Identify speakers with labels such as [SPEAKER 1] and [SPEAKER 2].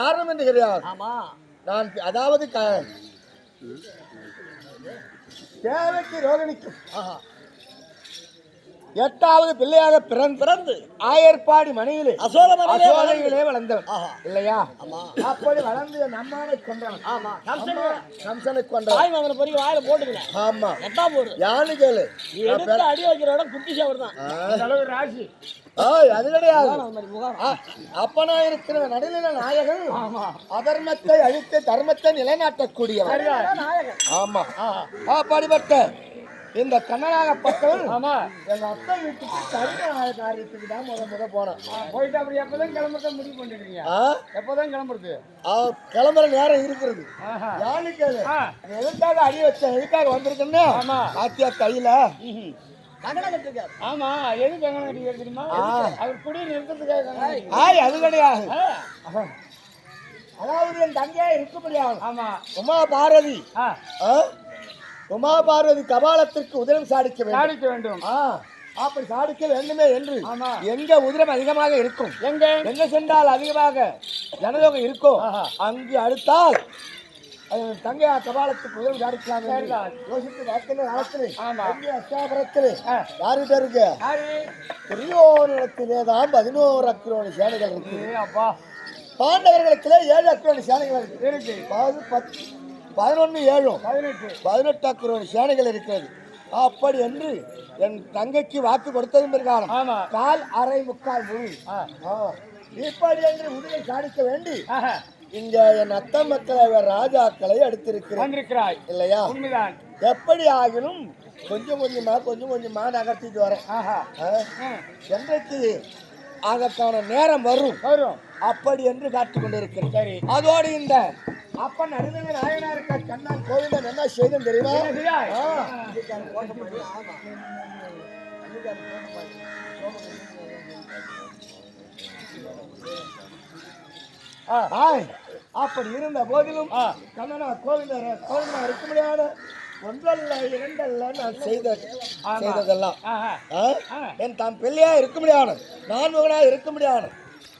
[SPEAKER 1] காரணம் என்று கிடையாது.
[SPEAKER 2] ஆமா,
[SPEAKER 1] நான் அதாவது தேவைக்கு ரோகிணிக்கும் எட்டாவது பிள்ளையாக பிறந்து ஆயர்பாடி மனையிலே அசோதையிலே வளர்ந்தவன் இல்லையா? அப்படி வளர்ந்து என் அம்மாவை கொண்டான்.
[SPEAKER 2] ஆமா,
[SPEAKER 1] கம்சனை கொண்டான்.
[SPEAKER 2] தாய் மகனை பொறுக்கி வாயில போட்டுக்கிறேன்.
[SPEAKER 1] ஆமா,
[SPEAKER 2] எட்டா போடு
[SPEAKER 1] யானு கேளு.
[SPEAKER 2] எடுத்து அடி வைக்கிற இடம் குட்டி சேவர் தான்.
[SPEAKER 1] ராசி அது கிடையாது. அப்பனா இருக்கிற நடுநில நாயகன் அதர்மத்தை அழித்து தர்மத்தை நிலைநாட்டக்கூடியவர். ஆமா, அப்படிப்பட்ட இந்த கண்ணனாகப்பட்டவன் எங்க அத்தை வீட்டுக்கு கருணாய காரியத்துக்கு தான் முத போனேன்.
[SPEAKER 2] போயிட்டு அப்படி எப்பதான் கிளம்புறத முடிவு பண்ணிருக்கீங்க? எப்பதான் கிளம்புறது?
[SPEAKER 1] கிளம்புற நேரம் இருக்கிறது. யாருக்கு எதுக்காக அடி வச்ச எதுக்காக வந்திருக்குன்னு ஆத்தியா கையில
[SPEAKER 2] ஆமா, எது கங்கணம் கட்டிக்கிறது தெரியுமா? அவர் குடி நிறுத்தத்துக்காக.
[SPEAKER 1] அது கிடையாது. அதாவது என் தங்கையா இருக்க முடியாது.
[SPEAKER 2] ஆமா,
[SPEAKER 1] உமா பார்வதி உமா பார்வதி கபாலத்திற்கு உதிரம் சாடிக்க
[SPEAKER 2] வேண்டும்.
[SPEAKER 1] அப்படி சாடிக்க வேண்டுமே என்று எங்க உதிரம் அதிகமாக இருக்கும், எங்க சென்றால் அதிகமாக ஜனதொகை இருக்கும், அங்கு அடுத்தால் தங்கையா கபாலத்துக்கு உதவி சாடிக்கலாம் யோசித்து அச்சாபுரத்திலே யாருகிட்ட இருக்கு? பெரியோரிடத்திலே தான் 11 அக்கிரோணி சேனைகள் இருக்கு. பாண்டவர்களுக்கிலே 7 அக்கிரோணி சேனைகள் இருக்கு. 11 7 18 அக்கிரோணி சேனைகள் இருக்கிறது. அப்படி என்று என் தங்கைக்கு வாக்கு கொடுத்ததும் பிற்காலம் கால் அரை முக்கால் முழு இப்படி என்று உதவி சாதிக்க வேண்டி இங்க என் அத்த மக்களை ராஜாக்களை எடுத்திருக்கிறாய் இல்லையா? எப்படி ஆகிலும் கொஞ்சம் கொஞ்சமா நகர்த்திட்டு வரேன். என்றைக்கு அதற்கான நேரம் வரும் அப்படி என்று காத்துக் கொண்டிருக்கிறேன். அதோடு இந்த அப்பன் நடுநிலை நாயனா இருக்க கண்ணான் கோவிந்தன் என்ன செய்தும் தெரியுமா? அப்படி இருந்த போதிலும் கண்ணனா கோவிந்தா இருக்க முடியாத ஒன்றல்ல இரண்டல்ல நான் செய்ததெல்லாம் என் தான் பிள்ளையா இருக்க முடியாது, நான் மகனா இருக்க முடியாது.